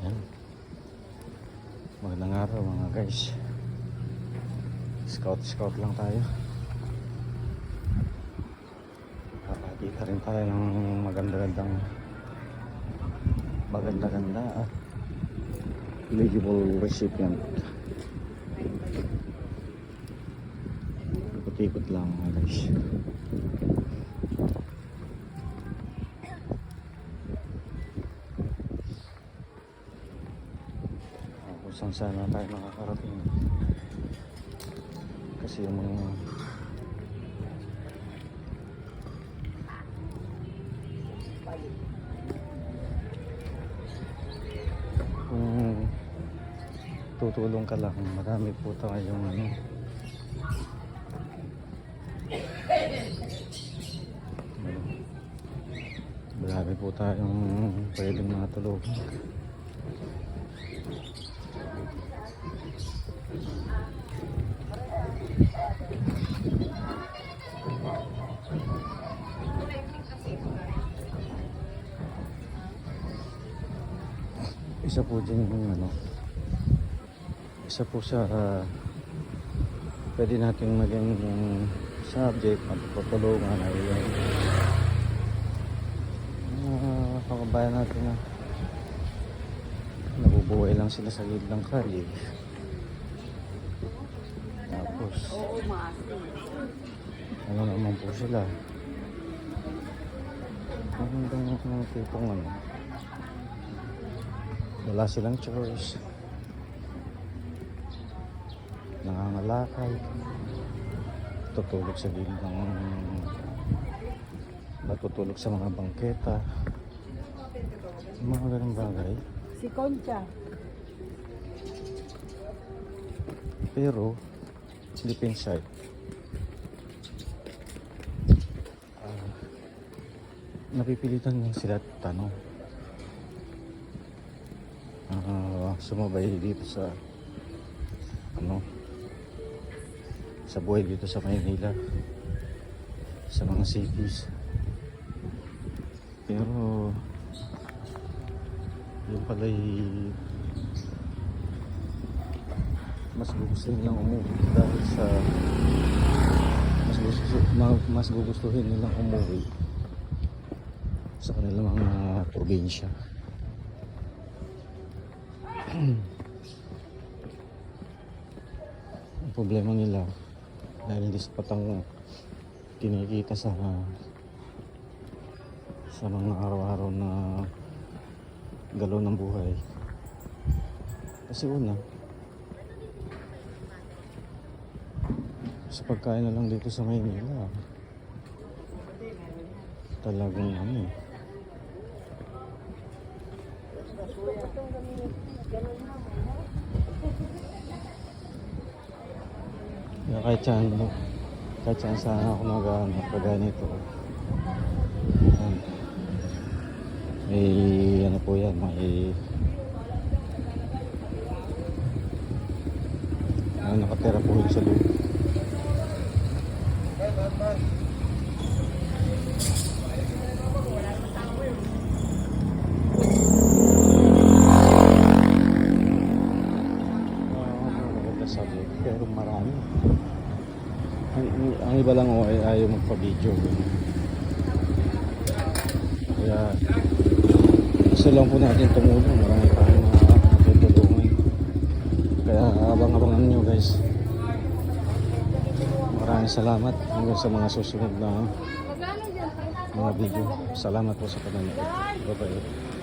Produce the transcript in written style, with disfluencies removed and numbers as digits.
Ayan. Magandang araw mga guys. Scout lang tayo. Nakakita rin tayo ng maganda-ganda at eligible recipient. Ikot-ikot lang mga guys. Kung saan sana tayo nakakarating kasi yung mga kung tutulong ka lang, marami po tayong marami po tayong pwedeng matulungan. Isa po din isa po sa pwede nating maging subject at tutulungan ay yung kababayan natin na nabubuhay lang sila sa gilid ng kalye. Tapos ano naman po sila hanggang ng tipong wala silang choice, nangangalakal, tutulog sa gilid ng natutulog sa mga bangketa, mga ganung bagay. Si Concha. Pero deep inside napipilitan lang sila tanong sumabay dito sa sa buhay dito sa Maynila, sa mga cities. Pero yung pala'y mas gugustuhin nilang umuwi dahil sa mas gugustuhin nilang umuwi sa kanilang mga probinsya. Ang problema nila dahil hindi sapat ang kinikita sa mga araw-araw na galaw ng buhay. Kasi una, sa pagkain na lang dito sa Maynila, talagang kahit saan sana ako pagganito. May po yan, may nakatira po yun sa loob. Pero marami. Ang iba lang ay ayaw magpa-video. Kaya gusto lang po natin tumulong. Marami tayong matutulungan. Kaya abang-abangan nyo guys. Maraming salamat hanggang sa mga susunod na mga video. Salamat po sa panonood. Bye bye.